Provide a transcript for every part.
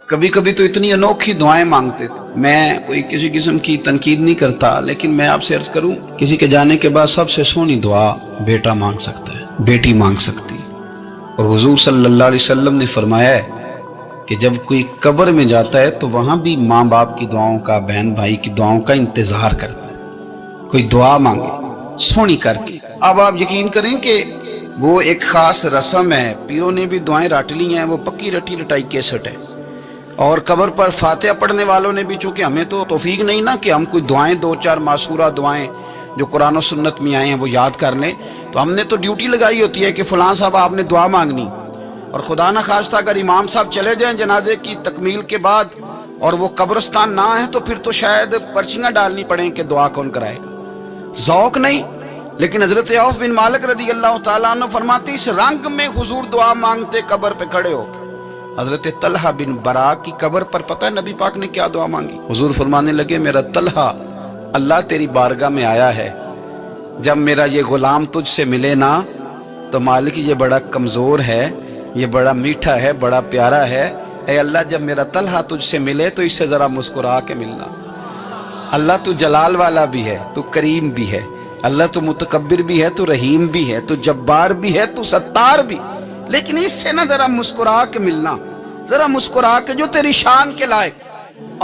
کبھی کبھی تو اتنی انوکھی دعائیں مانگتے تھے. میں کوئی کسی قسم کی تنقید نہیں کرتا، لیکن میں آپ سے عرض کروں، کسی کے جانے کے بعد سب سے سونی دعا بیٹا مانگ سکتا ہے، بیٹی مانگ سکتی. اور حضور صلی اللہ علیہ وسلم نے فرمایا ہے کہ جب کوئی قبر میں جاتا ہے تو وہاں بھی ماں باپ کی دعاؤں کا، بہن بھائی کی دعاؤں کا انتظار کرتا ہے. کوئی دعا مانگے سونی کر کے. اب آپ یقین کریں کہ وہ ایک خاص رسم ہے، پیروں نے بھی دعائیں رٹ لی ہیں، وہ پکی رٹی رٹائی کیسٹ ہے. اور قبر پر فاتحہ پڑھنے والوں نے بھی، چونکہ ہمیں تو توفیق نہیں نا کہ ہم کوئی دعائیں دو چار معصورہ دعائیں جو قرآن و سنت میں آئے ہیں وہ یاد کر لیں، تو ہم نے تو ڈیوٹی لگائی ہوتی ہے کہ فلاں صاحب آپ نے دعا مانگنی. اور خدا نہ خواستہ اگر امام صاحب چلے جائیں جنازے کی تکمیل کے بعد اور وہ قبرستان نہ ہے تو پھر تو شاید پرچیاں ڈالنی پڑیں کہ دعا کون کرائے گا. ذوق نہیں. لیکن حضرت عوف بن مالک رضی اللہ تعالیٰ عنہ فرماتے اس رنگ میں حضور دعا مانگتے قبر پہ کھڑے ہو کے. حضرت طلحہ بن برا کی قبر پر پتہ ہے نبی پاک نے کیا دعا مانگی؟ حضور فرمانے لگے میرا طلحہ، اللہ تیری بارگاہ میں آیا ہے، جب میرا یہ غلام تجھ سے ملے نا تو مالک یہ بڑا کمزور ہے، یہ بڑا میٹھا ہے، بڑا پیارا ہے، اے اللہ جب میرا طلحہ تجھ سے ملے تو اس سے ذرا مسکرا کے ملنا. اللہ تو جلال والا بھی ہے، تو کریم بھی ہے، اللہ تو متکبر بھی ہے، تو رحیم بھی ہے، تو جبار بھی ہے، تو ستار بھی، لیکن اس سے نہ ذرا مسکرا کے ملنا، ذرا مسکرا کے جو تیری شان کے لائق.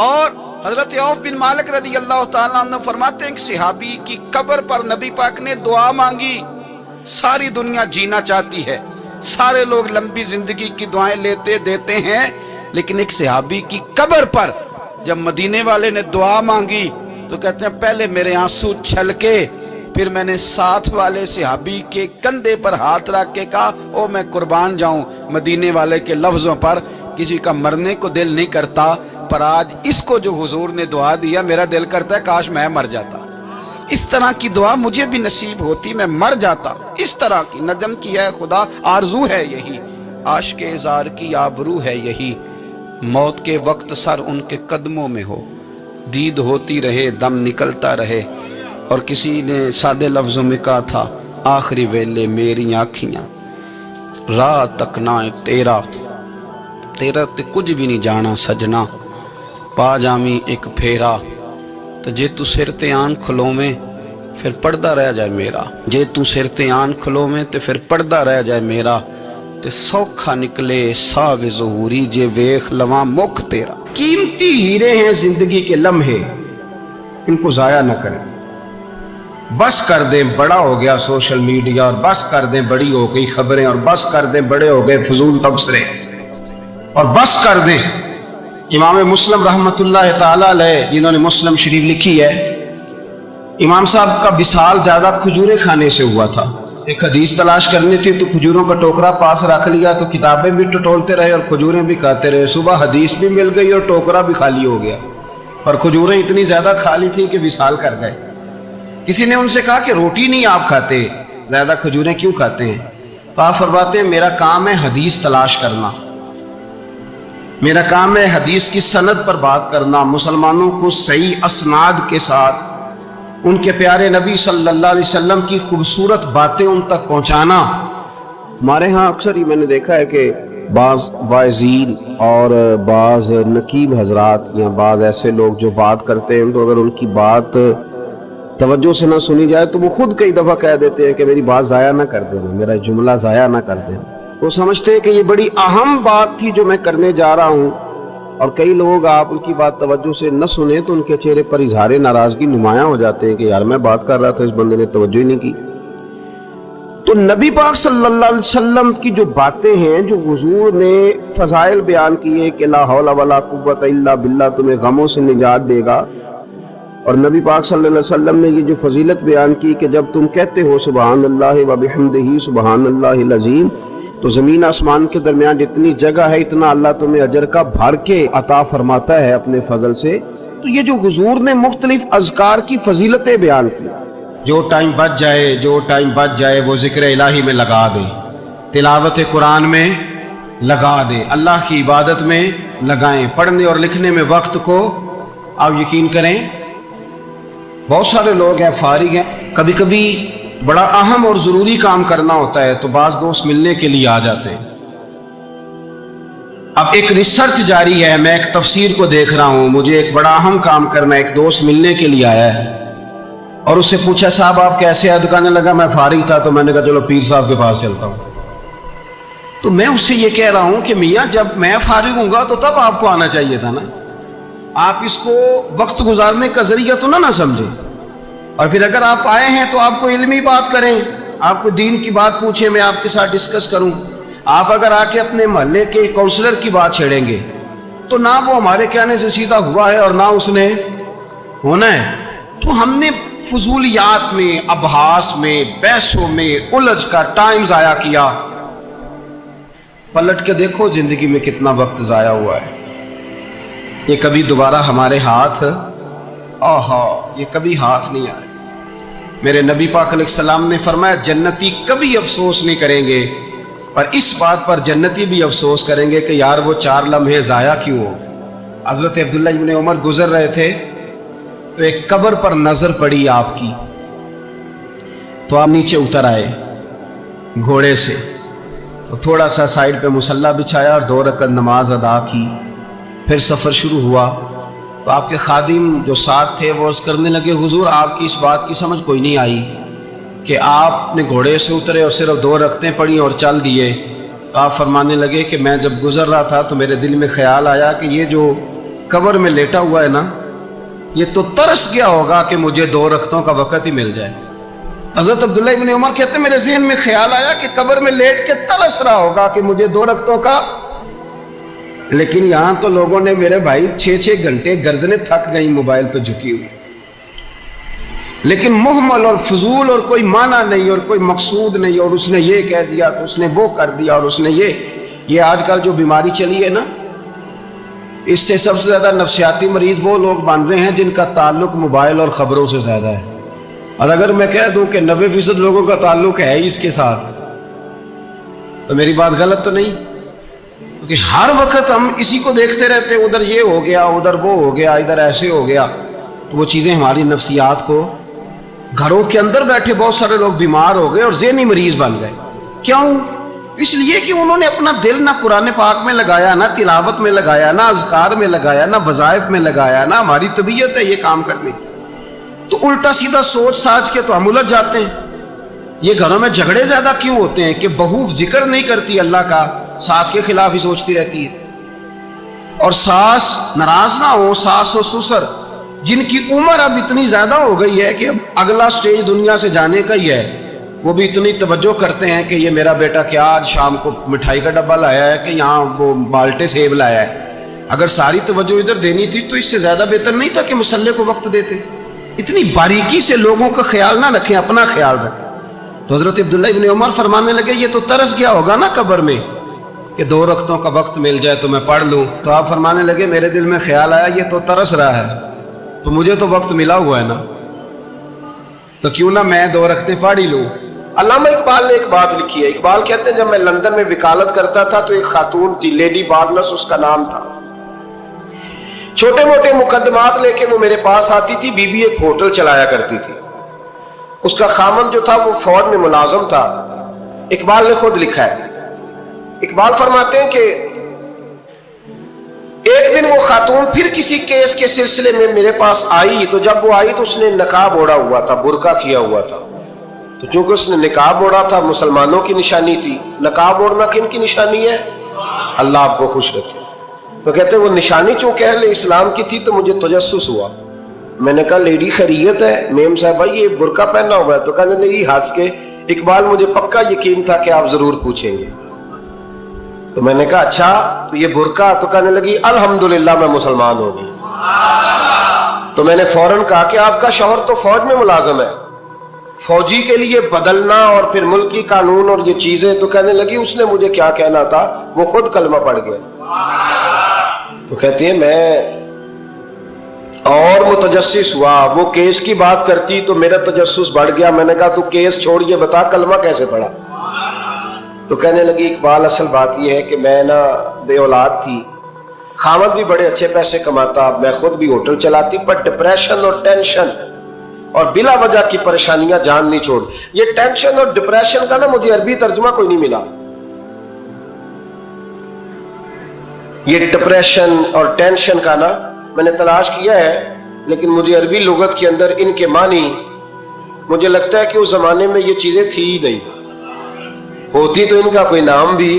اور حضرت عوف بن مالک رضی اللہ تعالیٰ عنہ فرماتے ہیں کہ صحابی کی قبر پر نبی پاک نے دعا مانگی. ساری دنیا جینا چاہتی ہے، سارے لوگ لمبی زندگی کی دعائیں لیتے دیتے ہیں، لیکن ایک صحابی کی قبر پر جب مدینے والے نے دعا مانگی تو کہتے ہیں پہلے میرے آنسو چھلکے، پھر میں نے ساتھ والے صحابی کے کندھے پر ہاتھ رکھ کے کہا او میں قربان جاؤں مدینے والے کے لفظوں پر. کسی کا مرنے کو دل نہیں کرتا، پر آج اس کو جو حضور نے دعا دیا میرا دل کرتا ہے کاش میں مر جاتا، اس طرح کی دعا مجھے بھی نصیب ہوتی، میں مر جاتا. اس طرح کی نظم کی ہے خدا، آرزو ہے یہی، عاشق ازار کی آبرو ہے یہی، موت کے وقت سر ان کے قدموں میں ہو، دید ہوتی رہے دم نکلتا رہے. اور کسی نے سادے لفظوں میں کہا تھا آخری ویلے میری آنکھیاں راہ تک نہ تیرا، تیرا تے کچھ بھی نہیں جانا سجنا، پا جامی ایک پھیرا، تو جے تو سر تے آن کھلو میں پھر پردہ رہ جائے میرا، جے تو سر تے آن کھلو میں تے پھر پردہ رہ جائے میرا، تے سوکھا نکلے ساو ظہوری جے ویخ لواں مکھ تیرا. قیمتی ہیرے ہیں زندگی کے لمحے، ان کو ضائع نہ کریں. بس کر دیں بڑا ہو گیا سوشل میڈیا، اور بس کر دیں بڑی ہو گئی خبریں، اور بس کر دیں بڑے ہو گئے فضول تبصرے، اور بس کر دیں. امام مسلم رحمۃ اللہ تعالیٰ علیہ جنہوں نے مسلم شریف لکھی ہے، امام صاحب کا وصال زیادہ کھجوریں کھانے سے ہوا تھا. ایک حدیث تلاش کرنی تھی تو کھجوروں کا ٹوکرا پاس رکھ لیا تو کتابیں بھی ٹٹولتے رہے اور کھجوریں بھی کھاتے رہے. صبح حدیث بھی مل گئی اور ٹوکرا بھی خالی ہو گیا، اور کھجوریں اتنی زیادہ کھا لی تھی کہ وصال کر گئے. کسی نے ان سے کہا کہ روٹی نہیں آپ کھاتے، زیادہ کھجوریں کیوں کھاتے ہیں؟ تو آپ فرماتے ہیں میرا کام ہے حدیث تلاش کرنا، میرا کام ہے حدیث کی سند پر بات کرنا، مسلمانوں کو صحیح اسناد کے ساتھ ان کے پیارے نبی صلی اللہ علیہ وسلم کی خوبصورت باتیں ان تک پہنچانا. ہمارے ہاں اکثر ہی میں نے دیکھا ہے کہ بعض واعظین اور بعض نقیب حضرات یا بعض ایسے لوگ جو بات کرتے ہیں تو اگر ان کی بات توجہ سے نہ سنی جائے تو وہ خود کئی دفعہ کہہ دیتے ہیں کہ میری بات ضائع نہ کر دینا، میرا جملہ ضائع نہ کر دینا. وہ سمجھتے ہیں کہ یہ بڑی اہم بات تھی جو میں کرنے جا رہا ہوں، اور کئی لوگ آپ ان کی بات توجہ سے نہ سنیں تو ان کے چہرے پر اظہار ناراضگی نمایاں ہو جاتے ہیں کہ یار میں بات کر رہا تھا اس بندے نے توجہ ہی نہیں کی. تو نبی پاک صلی اللہ علیہ وسلم کی جو باتیں ہیں، جو حضور نے فضائل بیان کیے کہ لا حول ولا قوت الا باللہ تمہیں غموں سے نجات دے گا، اور نبی پاک صلی اللہ علیہ وسلم نے یہ جو فضیلت بیان کی کہ جب تم کہتے ہو سبحان اللہ و بحمدہ سبحان اللہ العظیم تو زمین آسمان کے درمیان جتنی جگہ ہے اتنا اللہ تمہیں اجر کا بھر کے عطا فرماتا ہے اپنے فضل سے. تو یہ جو حضور نے مختلف اذکار کی فضیلتیں بیان کی، جو ٹائم بچ جائے وہ ذکر الہی میں لگا دے، تلاوت قرآن میں لگا دے، اللہ کی عبادت میں لگائیں، پڑھنے اور لکھنے میں وقت کو. آپ یقین کریں بہت سارے لوگ ہیں فارغ ہیں، کبھی کبھی بڑا اہم اور ضروری کام کرنا ہوتا ہے تو بعض دوست ملنے کے لیے آ جاتے ہیں. اب ایک ریسرچ جاری ہے، میں ایک تفسیر کو دیکھ رہا ہوں، مجھے ایک بڑا اہم کام کرنا ہے، ایک دوست ملنے کے لیے آیا ہے اور اس سے پوچھا صاحب آپ کیسے ہیں؟ تو کہنے لگا میں فارغ تھا تو میں نے کہا چلو پیر صاحب کے پاس چلتا ہوں۔ تو میں اس سے یہ کہہ رہا ہوں کہ میاں جب میں فارغ ہوں گا تو تب آپ کو آنا چاہیے تھا نا، آپ اس کو وقت گزارنے کا ذریعہ تو نہ سمجھیں، اور پھر اگر آپ آئے ہیں تو آپ کو علمی بات کریں، آپ کو دین کی بات پوچھیں، میں آپ کے ساتھ ڈسکس کروں۔ آپ اگر آ کے اپنے محلے کے کونسلر کی بات چھیڑیں گے تو نہ وہ ہمارے کہنے سے سیدھا ہوا ہے اور نہ اس نے ہونا ہے۔ تو ہم نے فضولیات میں، ابحاث میں، بحثوں میں الجھ کا ٹائم ضائع کیا۔ پلٹ کے دیکھو زندگی میں کتنا وقت ضائع ہوا ہے۔ یہ کبھی دوبارہ ہمارے ہاتھ یہ کبھی ہاتھ نہیں آئے۔ میرے نبی پاک علیہ السلام نے فرمایا جنتی کبھی افسوس نہیں کریں گے، اور اس بات پر جنتی بھی افسوس کریں گے کہ یار وہ 4 لمحے ضائع کیوں ہو۔ حضرت عبداللہ ابن عمر گزر رہے تھے تو ایک قبر پر نظر پڑی آپ کی، تو آپ نیچے اتر آئے گھوڑے سے، تو تھوڑا سا سائیڈ پہ مصلی بچھایا اور 2 رکعت نماز ادا کی، پھر سفر شروع ہوا۔ تو آپ کے خادم جو ساتھ تھے وہ عرض کرنے لگے حضور آپ کی اس بات کی سمجھ کوئی نہیں آئی کہ آپ نے گھوڑے سے اترے اور صرف 2 رکعتیں پڑھی اور چل دیے۔ تو آپ فرمانے لگے کہ میں جب گزر رہا تھا تو میرے دل میں خیال آیا کہ یہ جو قبر میں لیٹا ہوا ہے نا، یہ تو ترس گیا ہوگا کہ مجھے 2 رکعتوں کا وقت ہی مل جائے۔ حضرت عبداللہ ابن عمر کہتے ہیں میرے ذہن میں خیال آیا کہ قبر میں لیٹ کے ترس رہا ہوگا کہ مجھے 2 رکعتوں کا، لیکن یہاں تو لوگوں نے میرے بھائی 6 گھنٹے گردنیں تھک گئی موبائل پہ جھکی ہوئی، لیکن محمل اور فضول اور کوئی معنی نہیں اور کوئی مقصود نہیں، اور اس نے یہ کہہ دیا تو اس نے وہ کر دیا، اور اس نے یہ آج کل جو بیماری چلی ہے نا، اس سے سب سے زیادہ نفسیاتی مریض وہ لوگ بن رہے ہیں جن کا تعلق موبائل اور خبروں سے زیادہ ہے۔ اور اگر میں کہہ دوں کہ 90% لوگوں کا تعلق ہے ہی اس کے ساتھ، تو میری بات غلط تو نہیں؟ کیونکہ ہر وقت ہم اسی کو دیکھتے رہتے ہیں، ادھر یہ ہو گیا، ادھر وہ ہو گیا، ادھر ایسے ہو گیا، تو وہ چیزیں ہماری نفسیات کو، گھروں کے اندر بیٹھے بہت سارے لوگ بیمار ہو گئے اور ذہنی مریض بن گئے۔ کیوں؟ اس لیے کہ انہوں نے اپنا دل نہ قرآن پاک میں لگایا، نہ تلاوت میں لگایا، نہ اذکار میں لگایا، نہ وظائف میں لگایا، نہ ہماری طبیعت ہے یہ کام کرنے کی۔ تو الٹا سیدھا سوچ ساچ کے تو ہم الجھ جاتے ہیں۔ یہ گھروں میں جھگڑے زیادہ کیوں ہوتے ہیں کہ بہو ذکر نہیں کرتی اللہ کا، ساس کے خلاف ہی سوچتی رہتی ہے، اور ساس ناراض نہ ہو، ساس و سسر جن کی عمر اب اتنی زیادہ ہو گئی ہے کہ اب اگلا سٹیج دنیا سے جانے کا ہی ہے، وہ بھی اتنی توجہ کرتے ہیں کہ یہ میرا بیٹا کیا آج شام کو مٹھائی کا ڈبہ لایا ہے کہ یہاں وہ بالٹے سیب لایا ہے۔ اگر ساری توجہ ادھر دینی تھی تو اس سے زیادہ بہتر نہیں تھا کہ مصلی کو وقت دیتے؟ اتنی باریکی سے لوگوں کا خیال نہ رکھیں، اپنا خیال رکھیں۔ تو حضرت عبداللہ ابن عمر فرمانے لگے یہ تو ترس گیا ہوگا نا قبر میں کہ 2 رکعتوں کا وقت مل جائے تو میں پڑھ لوں۔ تو آپ فرمانے لگے میرے دل میں خیال آیا یہ تو ترس رہا ہے، تو مجھے تو وقت ملا ہوا ہے نا، تو کیوں نہ میں 2 رکعتیں پڑھ ہی لوں۔ علامہ اقبال نے ایک بات لکھی ہے۔ اقبال کہتے ہیں جب میں لندن میں وکالت کرتا تھا تو ایک خاتون تھی، لیڈی بارنس اس کا نام تھا۔ چھوٹے موٹے مقدمات لے کے وہ میرے پاس آتی تھی۔ بی بی ایک ہوٹل چلایا کرتی تھی، اس کا خامن جو تھا وہ فوج میں ملازم تھا۔ اقبال نے خود لکھا ہے، اقبال فرماتے ہیں کہ ایک دن وہ خاتون پھر کسی کیس کے سلسلے میں میرے پاس آئی، تو جب وہ آئی تو اس نے نقاب اوڑھا ہوا تھا، برقع کیا ہوا تھا۔ تو چونکہ اس نے نقاب اوڑھا تھا مسلمانوں کی نشانی تھی۔ نقاب اوڑھنا کن کی نشانی ہے؟ اللہ آپ کو خوش رکھے۔ تو کہتے ہیں وہ نشانی چونکہ اہل اسلام کی تھی تو مجھے تجسس ہوا۔ میں نے کہا لیڈی خیریت ہے؟ میم صاحبہ یہ برقع پہنا ہوا ہے؟ تو کہنے لگی ہنس کے اقبال مجھے پکا یقین تھا کہ آپ ضرور پوچھیں گے۔ تو میں نے کہا اچھا تو یہ برقع؟ تو کہنے لگی الحمدللہ میں مسلمان ہو گئی۔ تو میں نے فوراً کہا کہ آپ کا شوہر تو فوج میں ملازم ہے، فوجی کے لیے بدلنا اور پھر ملکی قانون اور یہ چیزیں۔ تو کہنے لگی اس نے مجھے کیا کہنا تھا، وہ خود کلمہ پڑھ گیا۔ تو کہتی ہے میں اور متجسس ہوا، وہ کیس کی بات کرتی تو میرا تجسس بڑھ گیا۔ میں نے کہا تو کیس چھوڑ یہ بتا کلمہ کیسے پڑھا؟ تو کہنے لگی اقبال اصل بات یہ ہے کہ میں نا بے اولاد تھی، خامد بھی بڑے اچھے پیسے کماتا، میں خود بھی ہوٹل چلاتی، پر ڈپریشن اور ٹینشن اور بلا وجہ کی پریشانیاں جان نہیں چھوڑ۔ یہ ٹینشن اور ڈپریشن کا نا مجھے عربی ترجمہ کوئی نہیں ملا۔ یہ ڈپریشن اور ٹینشن کا نا میں نے تلاش کیا ہے، لیکن مجھے عربی لغت کے اندر ان کے معنی مجھے لگتا ہے کہ اس زمانے میں یہ چیزیں تھی ہی نہیں، ہوتی تو ان کا کوئی نام بھی،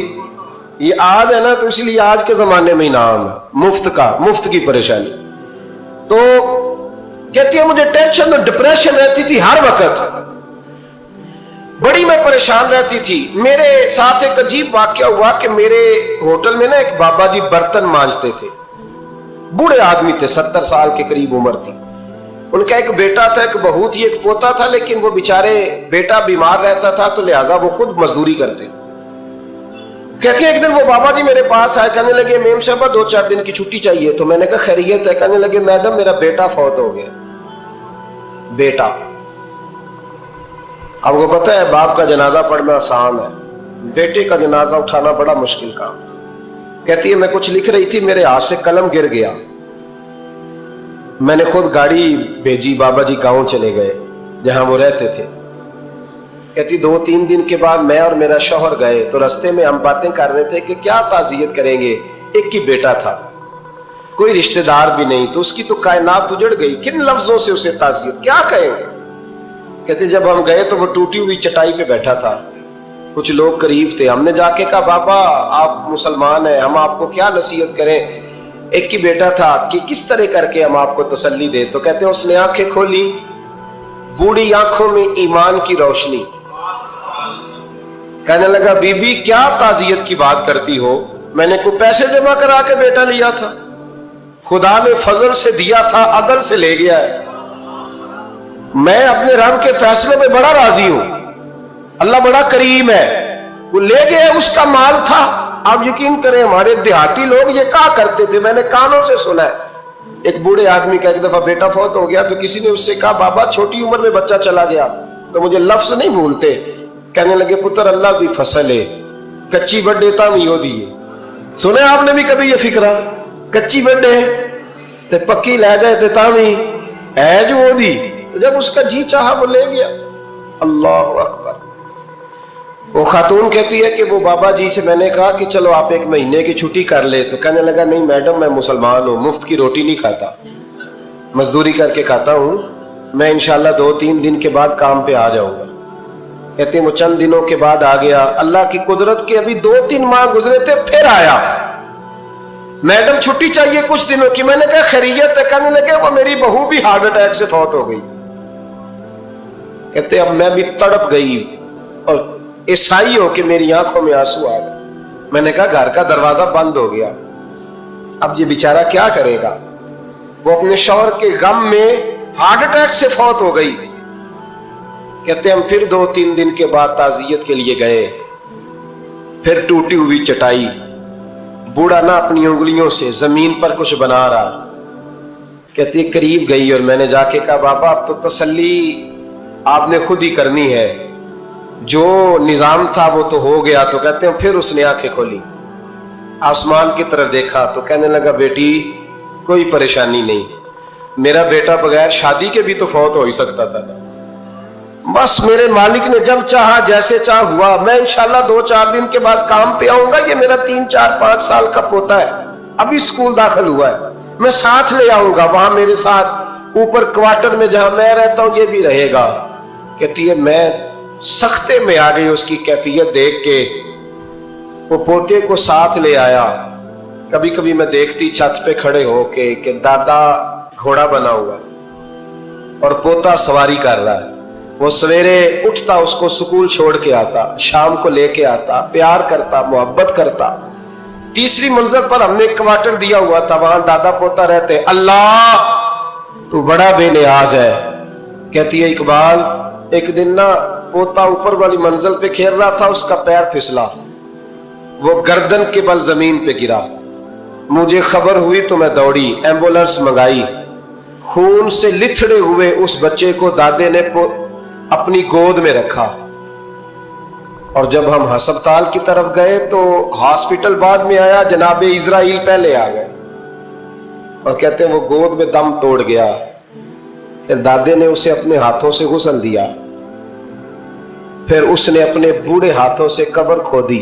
یہ آج ہے نا تو اس لیے آج کے زمانے میں ہی نام ہے مفت کی پریشانی۔ تو کہتی ہے مجھے ٹینشن اور ڈپریشن رہتی تھی ہر وقت، بڑی میں پریشان رہتی تھی۔ میرے ساتھ ایک عجیب واقعہ ہوا کہ میرے ہوٹل میں نا ایک بابا جی برتن مانجتے تھے، بوڑھے آدمی تھے، 70 سال کے قریب عمر تھی۔ ان کا ایک بیٹا تھا، ایک بہو تھی، ایک پوتا تھا، لیکن وہ بیچارے بیٹا بیمار رہتا تھا تو لہذا وہ خود مزدوری کرتے۔ کہتے ایک دن وہ بابا جی میرے پاس آئے، کہنے لگے میم صاحبہ 2-4 دن کی چھٹی چاہیے، تو میں نے کہا خیریت ہے؟ کہنے لگے میڈم میرا بیٹا فوت ہو گیا۔ بیٹا، اب وہ پتہ ہے باپ کا جنازہ پڑھنا آسان ہے، بیٹے کا جنازہ اٹھانا بڑا مشکل کام۔ کہتی ہے میں کچھ لکھ رہی تھی، میرے ہاتھ سے قلم گر گیا، میں نے خود گاڑی بھیجی، بابا جی گاؤں چلے گئے جہاں وہ رہتے تھے۔ کہتی 2-3 دن کے بعد میں اور میرا شوہر گئے تو رستے میں ہم باتیں کر رہے تھے کہ کیا تعزیت کریں گے، ایک ہی بیٹا تھا، کوئی رشتہ دار بھی نہیں، تو اس کی تو کائنات اجڑ گئی، کن لفظوں سے اسے تعزیت کیا کہیں گے۔ کہتے جب ہم گئے تو وہ ٹوٹی ہوئی چٹائی پہ بیٹھا تھا، کچھ لوگ قریب تھے، ہم نے جا کے کہا بابا آپ مسلمان ہیں، ہم آپ کو کیا نصیحت کریں، ایک ہی بیٹا تھا، کہ کس طرح کر کے ہم آپ کو تسلی دیں۔ تو کہتے ہیں اس نے آنکھیں کھولی، بوڑھی آنکھوں میں ایمان کی روشنی، کہنے لگا بی بی کیا تعزیت کی بات کرتی ہو، میں نے کوئی پیسے جمع کرا کے بیٹا لیا تھا، خدا نے فضل سے دیا تھا، عدل سے لے گیا ہے، میں اپنے رب کے فیصلے میں بڑا راضی ہوں، اللہ بڑا کریم ہے، وہ لے گیا، اس کا مال تھا۔ آپ یقین کریں ہمارے دیہاتی لوگ یہ کہا کرتے تھے، میں نے کانوں سے سنا ہے، ایک بوڑھے آدمی کا ایک دفعہ بیٹا فوت ہو گیا تو کسی نے اس سے کہا بابا چھوٹی عمر میں بچہ چلا گیا تو مجھے لفظ نہیں بھولتے، کہنے لگے پتر اللہ دی فصل ہے، کچی بڈے تام ہی ہو دیئے۔ سنے آپ نے بھی کبھی یہ فکرہ، کچی بڈے تے پکی لے گئے تے تام ہی ہے جو ہو دی، تو جب اس کا جی چاہا وہ لے گیا۔ اللہ اکبر۔ وہ خاتون کہتی ہے کہ وہ بابا جی سے میں نے کہا کہ چلو آپ 1 مہینے کی چھٹی کر لے، تو کہنے لگا نہیں میڈم میں مسلمان ہوں، مفت کی روٹی نہیں کھاتا، مزدوری کر کے کھاتا ہوں، میں انشاءاللہ 2-3 دن کے بعد کام پہ آ جاؤں گا۔ کہتے ہیں وہ چند دنوں کے بعد آ گیا، اللہ کی قدرت کے ابھی 2-3 ماہ گزرے تھے پھر آیا، میڈم چھٹی چاہیے کچھ دنوں کی، میں نے کہا خیریت ہے؟ کہنے لگے وہ میری بہو بھی ہارٹ اٹیک سے فوت ہو گئی۔ کہتے اب میں بھی تڑپ گئی اور عیسائی ہو کہ میری آنکھوں میں آنسو آ گئے، میں نے کہا گھر کا دروازہ بند ہو گیا، اب یہ بیچارہ کیا کرے گا، وہ اپنے شوہر کے غم میں ہارٹ اٹیک سے فوت ہو گئی۔ کہتے ہم پھر 2-3 دن کے بعد تعزیت کے لیے گئے، پھر ٹوٹی ہوئی چٹائی، بوڑھا نہ اپنی انگلیوں سے زمین پر کچھ بنا رہا۔ کہتے قریب گئی اور میں نے جا کے کہا بابا اب تو تسلی آپ نے خود ہی کرنی ہے، جو نظام تھا وہ تو ہو گیا۔ تو کہتے ہیں پھر اس نے آنکھیں کھولی، آسمان کی طرف دیکھا تو کہنے لگا بیٹی کوئی پریشانی نہیں، میرا بیٹا بغیر شادی کے بھی تو فوت ہو ہی سکتا تھا، بس میرے مالک نے جب چاہا جیسے چاہ ہوا، میں انشاءاللہ 2-4 دن کے بعد کام پہ آؤں گا، یہ میرا 3-4-5 سال کا پوتا ہے، ابھی اسکول داخل ہوا ہے، میں ساتھ لے آؤں گا، وہاں میرے ساتھ اوپر کوارٹر میں جہاں میں رہتا ہوں یہ بھی رہے گا۔ کہتی ہے میں سختے میں آ گئی اس کی کیفیت دیکھ کے، وہ پوتے کو ساتھ لے آیا، کبھی کبھی میں دیکھتی چھت پہ کھڑے ہو کے کہ دادا گھوڑا بنا ہوا اور پوتا سواری کر رہا ہے، وہ سویرے اٹھتا اس کو سکول چھوڑ کے آتا، شام کو لے کے آتا، پیار کرتا، محبت کرتا۔ 3ری منزل پر ہم نے کوارٹر دیا ہوا تھا، وہاں دادا پوتا رہتے۔ اللہ تو بڑا بے نیاز ہے۔ کہتی ہے اقبال ایک دن نا پوتا اوپر والی منزل پہ کھیل رہا تھا، اس کا پیر پھسلا، وہ گردن کے بل زمین پہ گرا، مجھے خبر ہوئی تو میں دوڑی، ایمبولینس منگائی، خون سے لتھڑے ہوئے اس بچے کو دادے نے اپنی گود میں رکھا، اور جب ہم ہسپتال کی طرف گئے تو ہاسپٹل بعد میں آیا، جناب اسرائیل پہلے آ گئے، اور کہتے ہیں وہ گود میں دم توڑ گیا، پھر دادے نے اسے اپنے ہاتھوں سے غسل دیا، پھر اس نے اپنے بوڑھے ہاتھوں سے قبر کھودی